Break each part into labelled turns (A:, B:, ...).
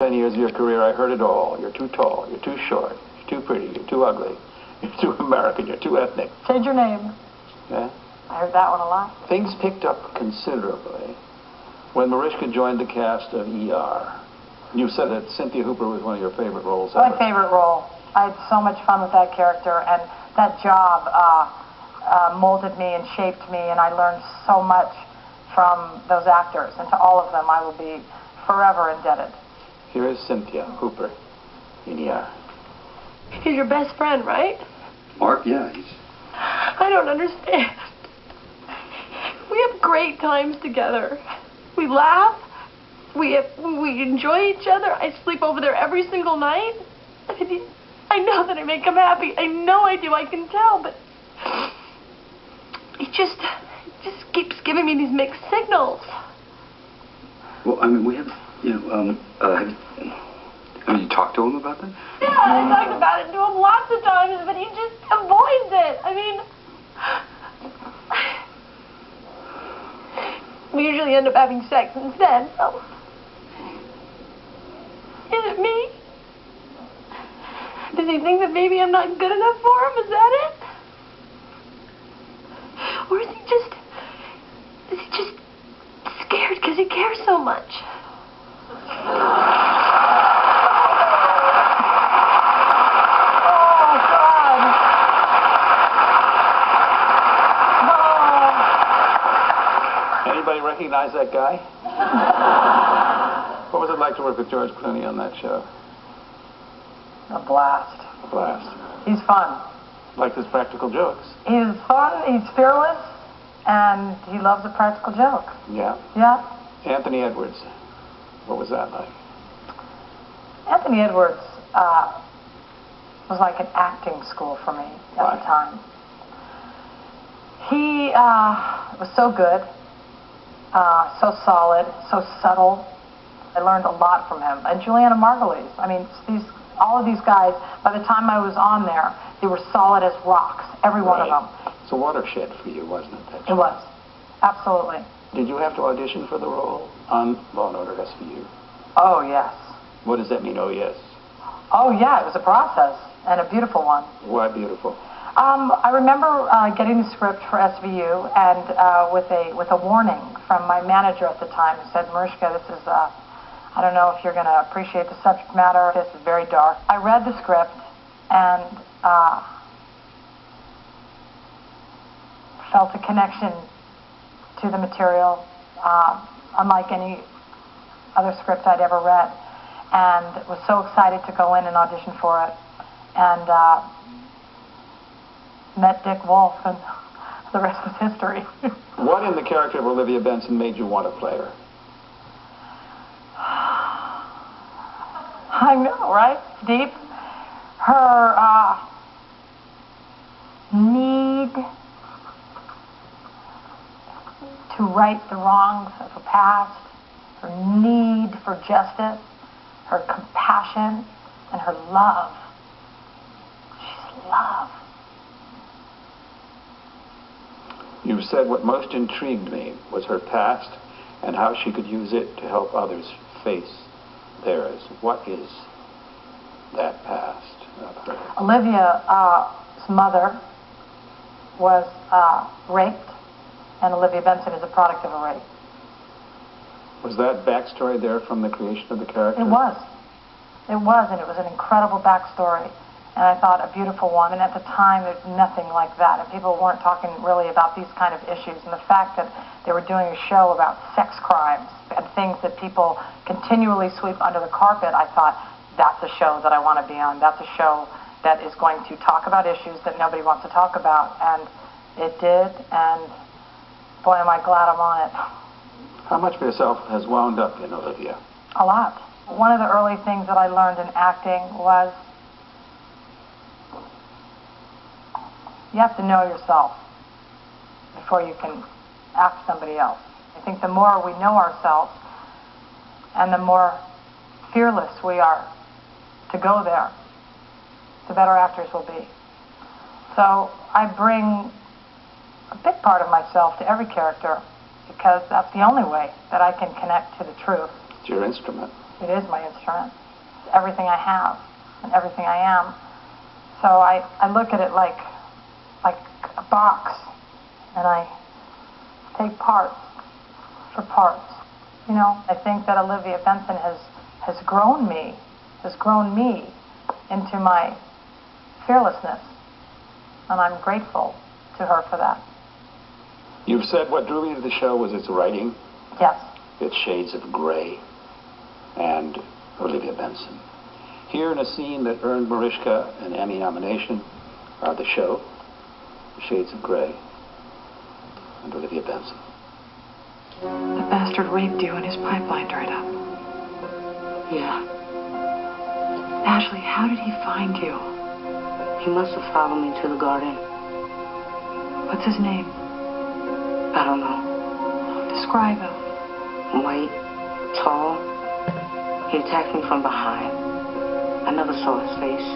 A: 10 years of your career, I heard it all. You're too tall, you're too short, you're too pretty, you're too ugly, you're too American, you're too ethnic.
B: Change your name.
A: Yeah?
B: I heard that one a lot.
A: Things picked up considerably when Mariska joined the cast of ER. You said that Cynthia Hooper was one of your favorite roles ever.
B: My favorite role. I had so much fun with that character, and that job molded me and shaped me, and I learned so much from those actors, and to all of them I will be forever indebted.
A: Here is Cynthia Hooper in ER.
C: He's your best friend, right?
D: Mark, yeah, he's...
C: I don't understand. We have great times together. We laugh. We enjoy each other. I sleep over there every single night. I know that I make him happy. I know I do. I can tell, but he just keeps giving me these mixed signals.
D: Well, I mean, we have, have you talked to him about that?
C: Yeah, I talked about it to him lots of times, but he just avoids it. I mean, we usually end up having sex instead, so... Is it me? Does he think that maybe I'm not good enough for him? Is that it? Or is he just scared because he cares so much?
A: Anybody recognize that guy? What was it like to work with George Clooney on that show?
B: A blast.
A: A blast.
B: He's fun.
A: Liked his practical jokes.
B: He's fun, he's fearless, and he loves a practical joke.
A: Yeah?
B: Yeah.
A: Anthony Edwards. What was that like?
B: Anthony Edwards was like an acting school for me at the time. He was so good, so solid, so subtle. I learned a lot from him. And Juliana Margulies. I mean, all of these guys, by the time I was on there, they were solid as rocks, every one of them.
A: It's a watershed for you, wasn't it?
B: It was. Absolutely.
A: Did you have to audition for the role on Law & Order SVU?
B: Oh, yes.
A: What does that mean, oh, yes?
B: Oh, yeah, it was a process, and a beautiful one.
A: Why beautiful?
B: I remember getting the script for SVU, and with a warning from my manager at the time, who said, Mariska, this is, I don't know if you're going to appreciate the subject matter. This is very dark. I read the script and felt a connection to the material, unlike any other script I'd ever read, and was so excited to go in and audition for it, and met Dick Wolf, and the rest is history.
A: What in the character of Olivia Benson made you want to play her?
B: I know, right? Deep. Her need to right the wrongs of her past, her need for justice, her compassion, and her love. She's love.
A: You said what most intrigued me was her past and how she could use it to help others face theirs. What is that past of her?
B: Olivia's mother was raped, and Olivia Benson is a product of a rape.
A: Was that backstory there from the creation of the character?
B: It was. It was, and it was an incredible backstory. And I thought a beautiful one. And at the time, there's nothing like that. And people weren't talking really about these kind of issues. And the fact that they were doing a show about sex crimes and things that people continually sweep under the carpet, I thought, that's a show that I want to be on. That's a show that is going to talk about issues that nobody wants to talk about. And it did. And boy, am I glad I'm on it.
A: How much of yourself has wound up in Olivia?
B: A lot. One of the early things that I learned in acting was you have to know yourself before you can act somebody else. I think the more we know ourselves and the more fearless we are to go there, the better actors will be. So I bring a big part of myself to every character because that's the only way that I can connect to the truth.
A: It's your instrument.
B: It is my instrument. It's everything I have and everything I am. So I look at it like a box, and I take parts for parts. You know, I think that Olivia Benson has grown me into my fearlessness, and I'm grateful to her for that.
A: You've said what drew me to the show was its writing,
B: Yes.
A: its shades of gray, and Olivia Benson. Here in a scene that earned Mariska an Emmy nomination are the show, The Shades of Grey, and Olivia Benson.
E: The bastard raped you and his pipeline dried up.
F: Yeah.
E: Ashley, how did he find you?
F: He must have followed me to the garden.
E: What's his name?
F: I don't know.
E: Describe him.
F: White, tall. He attacked me from behind. I never saw his face.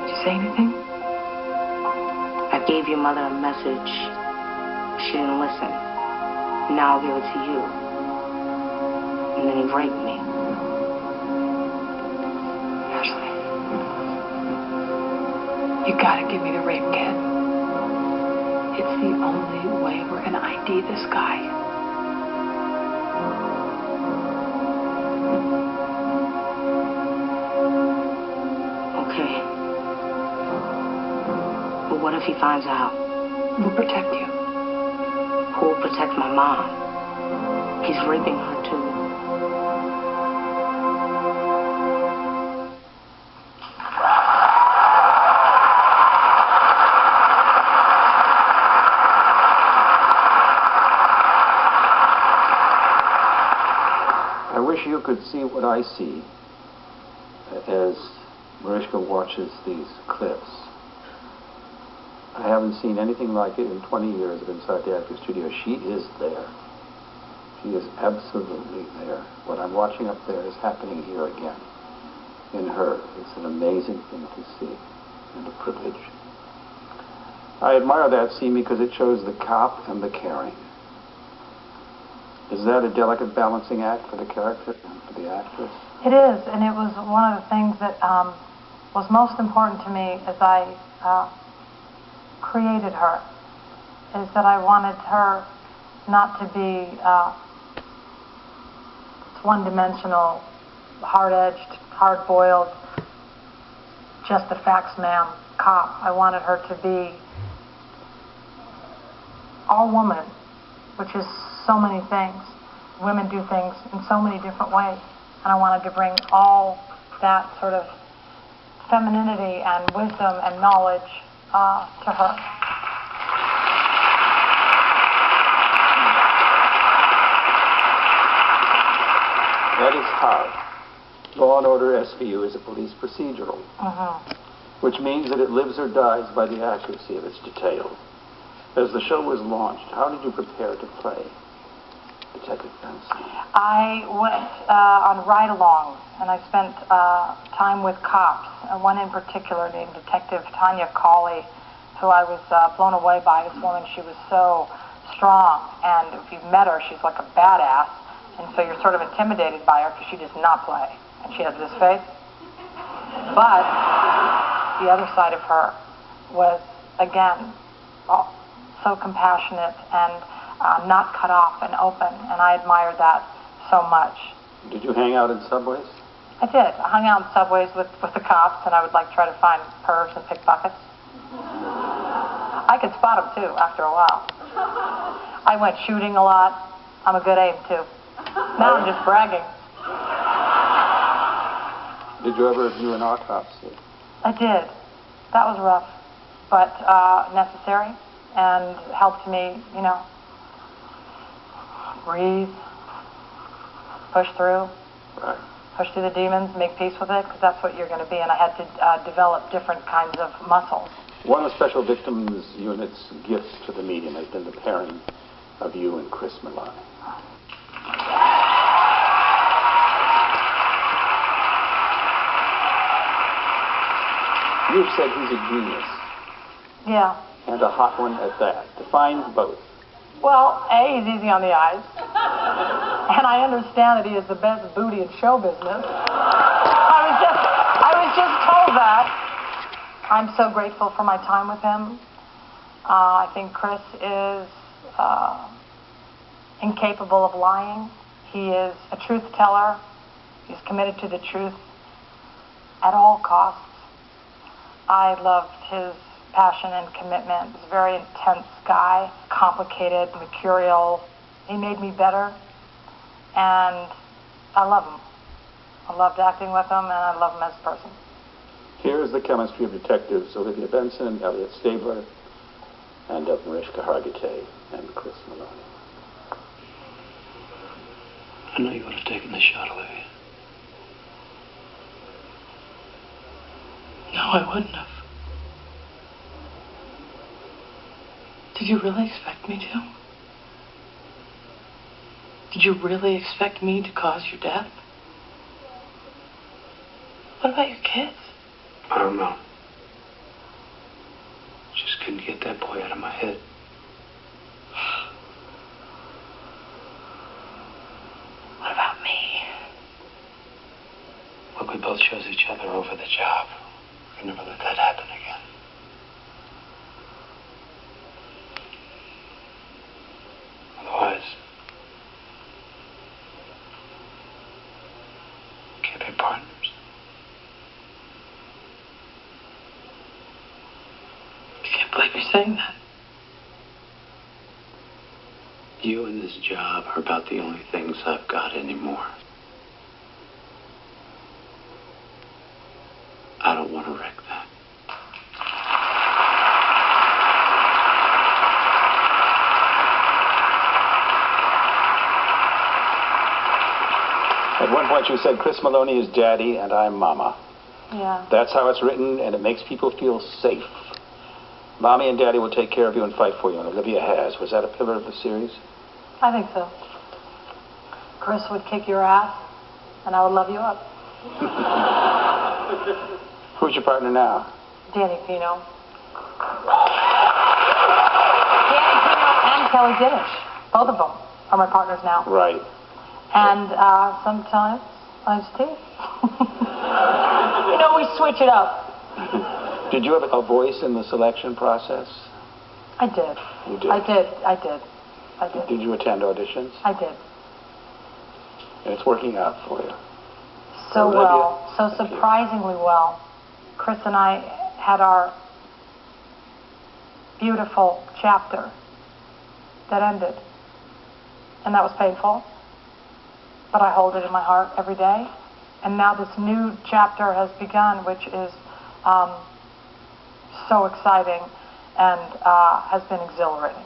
E: Did you say anything?
F: I gave your mother a message. She didn't listen. Now I'll give it to you. And then he raped me.
E: Ashley. You gotta give me the rape kit. It's the only way we're gonna ID this guy.
F: Okay. But what if he finds out?
E: We'll protect you.
F: Who will protect my mom? He's raping her too.
A: I wish you could see what I see as Mariska watches these clips. I haven't seen anything like it in 20 years of Inside the Actors Studio. She is there. She is absolutely there. What I'm watching up there is happening here again in her. It's an amazing thing to see and a privilege. I admire that scene because it shows the cop and the caring. Is that a delicate balancing act for the character and for the actress?
B: It is, and it was one of the things that was most important to me as I created her, is that I wanted her not to be one-dimensional, hard-edged, hard-boiled, just a facts ma'am cop. I wanted her to be all woman, which is so many things. Women do things in so many different ways, and I wanted to bring all that sort of femininity and wisdom and knowledge to her.
A: That is hard. Law and Order SVU is a police procedural, which means that it lives or dies by the accuracy of its detail. As the show was launched, how did you prepare to play Detective Benson?
B: I went on ride-alongs, and I spent time with cops, and one in particular named Detective Tanya Cawley, who I was blown away by. This woman, she was so strong, and if you've met her, she's like a badass, and so you're sort of intimidated by her because she does not play, and she has this face. But the other side of her was, again, so compassionate and not cut off and open, and I admired that so much.
A: Did you hang out in subways?
B: I did. I hung out in subways with the cops, and I would try to find pervs and pickpockets. I could spot them too after a while. I went shooting a lot. I'm a good aim too. Now I'm just bragging.
A: Did you ever view an autopsy?
B: I did. That was rough, but necessary, and helped me, breathe, push through.
A: Right.
B: Push through the demons, make peace with it, because that's what you're going to be. And I had to develop different kinds of muscles.
A: One of Special Victims Unit's gifts to the medium has been the pairing of you and Chris Milani. You've said he's a genius.
B: Yeah.
A: And a hot one at that. Define both.
B: Well, A, he's easy on the eyes. And I understand that he is the best booty in show business. I was just told that. I'm so grateful for my time with him. I think Chris is incapable of lying. He is a truth teller. He's committed to the truth at all costs. I loved his passion and commitment. He's a very intense guy, complicated, mercurial. He made me better, and I love him. I loved acting with him, and I love him as a person.
A: Here is the chemistry of detectives Olivia Benson, Elliot Stabler, and of Mariska Hargitay and Chris Meloni.
G: I know you would have taken the shot, Olivia.
E: No, I wouldn't have. Did you really expect me to? Did you really expect me to cause your death? What about your kids?
G: I don't know. Just couldn't get that boy out of my head.
E: What about me?
G: Look, we both chose each other over the job. We can never let that happen again. Otherwise, we can't be partners.
E: I can't believe you're saying that.
G: You and this job are about the only things I've got anymore. I don't want to wreck that.
A: At one point you said, Chris Meloni is daddy and I'm mama.
B: Yeah.
A: That's how it's written, and it makes people feel safe. Mommy and daddy will take care of you and fight for you, and Olivia has. Was that a pillar of the series?
B: I think so. Chris would kick your ass, and I would love you up.
A: Who's your partner now?
B: Danny Pino. Danny Pino and Kelly Dinnish. Both of them are my partners now.
A: Right.
B: And sometimes Ice-T. You know, we switch it up.
A: Did you have a voice in the selection process?
B: I did.
A: You did?
B: I did.
A: Did you attend auditions?
B: I did.
A: And it's working out for you.
B: So
A: Olivia?
B: well. So
A: Thank you.
B: surprisingly well. Chris and I had our beautiful chapter that ended. And that was painful. But I hold it in my heart every day. And now this new chapter has begun, which is so exciting and has been exhilarating.